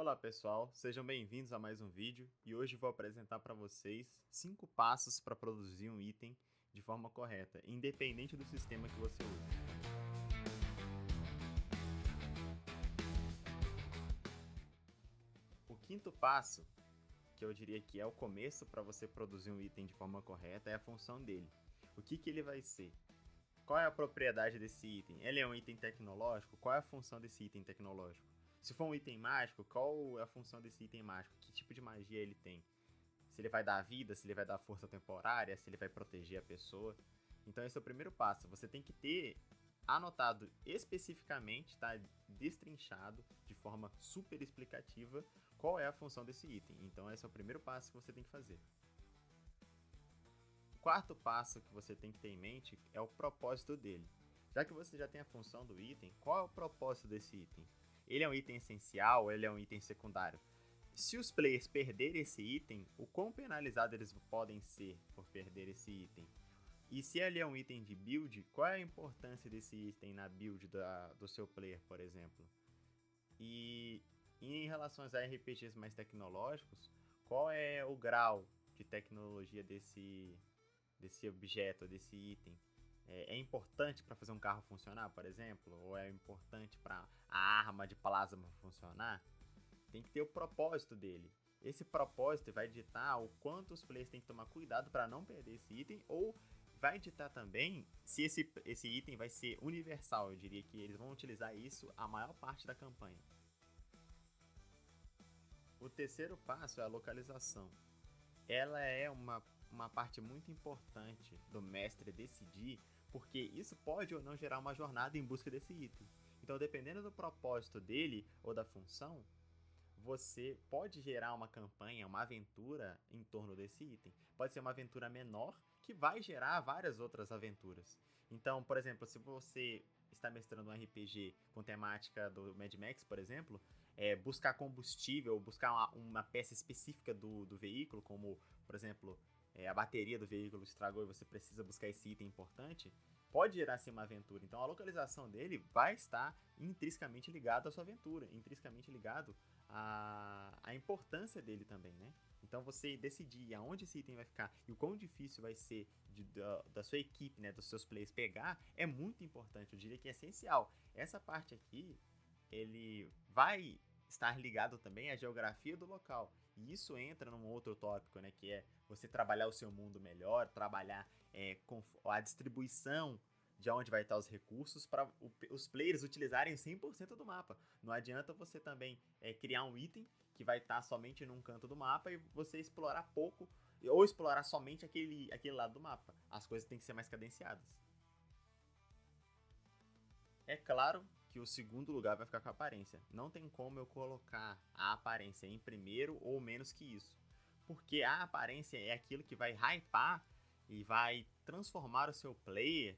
Olá pessoal, sejam bem-vindos a mais um vídeo e hoje vou apresentar para vocês 5 passos para produzir um item de forma correta, independente do sistema que você usa. O quinto passo, que eu diria que é o começo para você produzir um item de forma correta, é a função dele. O que ele vai ser? Qual é a propriedade desse item? Ele é um item tecnológico? Qual é a função desse item tecnológico? Se for um item mágico, qual é a função desse item mágico? Que tipo de magia ele tem? Se ele vai dar vida, se ele vai dar força temporária, se ele vai proteger a pessoa. Então esse é o primeiro passo. Você tem que ter anotado especificamente, tá? Destrinchado, de forma super explicativa, qual é a função desse item. Então esse é o primeiro passo que você tem que fazer. O quarto passo que você tem que ter em mente é o propósito dele. Já que você já tem a função do item, qual é o propósito desse item? Ele é um item essencial ou ele é um item secundário? Se os players perderem esse item, o quão penalizados eles podem ser por perder esse item? E se ele é um item de build, qual é a importância desse item na build do seu player, por exemplo? E em relação a RPGs mais tecnológicos, qual é o grau de tecnologia desse objeto, desse item? É importante para fazer um carro funcionar, por exemplo? Ou é importante para a arma de plasma funcionar? Tem que ter o propósito dele. Esse propósito vai ditar o quanto os players têm que tomar cuidado para não perder esse item, ou vai ditar também se esse item vai ser universal. Eu diria que eles vão utilizar isso a maior parte da campanha. O terceiro passo é a localização. Ela é uma parte muito importante do mestre decidir, porque isso pode ou não gerar uma jornada em busca desse item. Então, dependendo do propósito dele ou da função, você pode gerar uma campanha, uma aventura em torno desse item. Pode ser uma aventura menor que vai gerar várias outras aventuras. Então, por exemplo, se você está mestrando um RPG com temática do Mad Max, por exemplo, buscar combustível, buscar uma peça específica do veículo, como, por exemplo, a bateria do veículo estragou e você precisa buscar esse item importante, pode gerar sim uma aventura. Então a localização dele vai estar intrinsecamente ligado à sua aventura, intrinsecamente ligado à importância dele também, né? Então você decidir aonde esse item vai ficar e o quão difícil vai ser da sua equipe, né, dos seus players pegar, é muito importante, eu diria que é essencial. Essa parte aqui, ele vai estar ligado também à geografia do local. E isso entra num outro tópico, né, que é você trabalhar o seu mundo melhor, trabalhar com a distribuição de onde vai estar os recursos para os players utilizarem 100% do mapa. Não adianta você também criar um item que vai estar somente num canto do mapa e você explorar pouco ou explorar somente aquele lado do mapa. As coisas têm que ser mais cadenciadas. É claro que o segundo lugar vai ficar com a aparência. Não tem como eu colocar a aparência em primeiro ou menos que isso. Porque a aparência é aquilo que vai hypar e vai transformar o seu player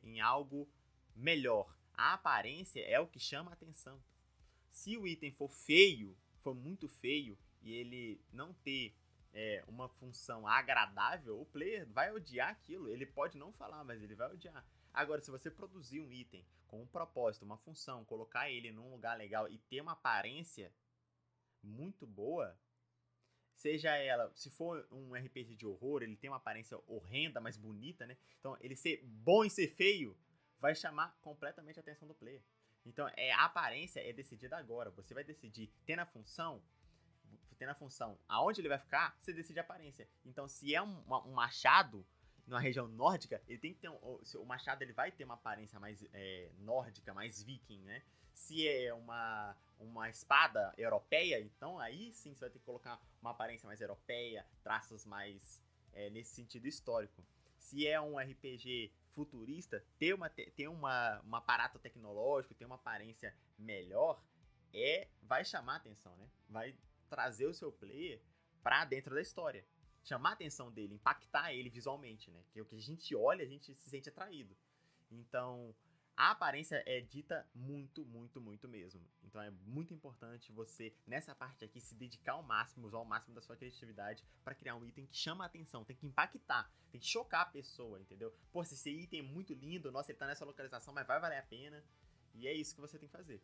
em algo melhor. A aparência é o que chama a atenção. Se o item for feio, for muito feio, e ele não ter uma função agradável, o player vai odiar aquilo. Ele pode não falar, mas ele vai odiar. Agora, se você produzir um item com um propósito, uma função, colocar ele num lugar legal e ter uma aparência muito boa, seja ela, se for um RPG de horror, ele tem uma aparência horrenda, mas bonita, né? Então, ele ser bom e ser feio vai chamar completamente a atenção do player. Então, a aparência é decidida agora. Você vai decidir, tendo a função aonde ele vai ficar, você decide a aparência. Então, se é um machado numa região nórdica, ele tem que ter o machado ele vai ter uma aparência mais nórdica, mais viking, né? Se é uma espada europeia, então aí sim você vai ter que colocar uma aparência mais europeia, traços mais nesse sentido histórico. Se é um RPG futurista, ter um aparato tecnológico, ter uma aparência melhor, vai chamar atenção, né? Vai trazer o seu player pra dentro da história. Chamar a atenção dele, impactar ele visualmente, né? Que é o que a gente olha, a gente se sente atraído. Então, a aparência é dita muito, muito, muito mesmo. Então é muito importante você, nessa parte aqui, se dedicar ao máximo, usar o máximo da sua criatividade para criar um item que chama a atenção, tem que impactar, tem que chocar a pessoa, entendeu? Pô, se esse item é muito lindo, nossa, ele tá nessa localização, mas vai valer a pena. E é isso que você tem que fazer.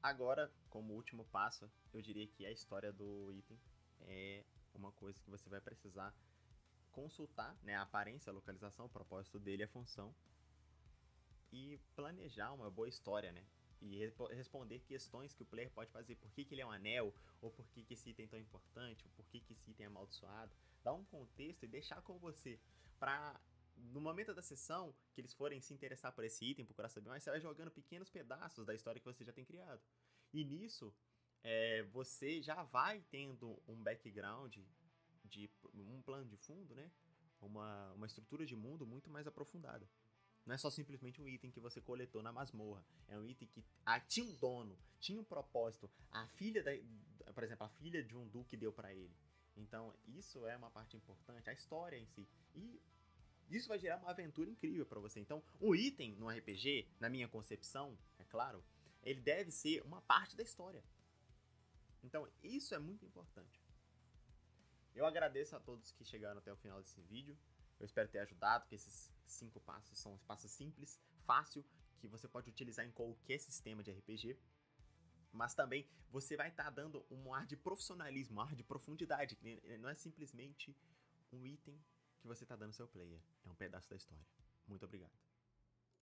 Agora, como último passo, eu diria que a história do item é uma coisa que você vai precisar consultar, né, a aparência, a localização, o propósito dele, a função, e planejar uma boa história, né? E responder questões que o player pode fazer. Por que ele é um anel? Ou por que esse item é tão importante? Ou por que esse item é amaldiçoado? Dar um contexto e deixar com você. Pra, no momento da sessão, que eles forem se interessar por esse item, procurar saber mais, você vai jogando pequenos pedaços da história que você já tem criado. E nisso, você já vai tendo um background, um plano de fundo, né? Uma estrutura de mundo muito mais aprofundada. Não é só simplesmente um item que você coletou na masmorra. É um item que tinha um dono, tinha um propósito. A filha, por exemplo, a filha de um duque deu para ele. Então, isso é uma parte importante, a história em si. E isso vai gerar uma aventura incrível para você. Então, o item no RPG, na minha concepção, é claro, ele deve ser uma parte da história. Então, isso é muito importante. Eu agradeço a todos que chegaram até o final desse vídeo. Eu espero ter ajudado, que esses 5 passos são passos simples, fácil, que você pode utilizar em qualquer sistema de RPG. Mas também você vai estar dando um ar de profissionalismo, um ar de profundidade. Não é simplesmente um item que você está dando ao seu player. É um pedaço da história. Muito obrigado.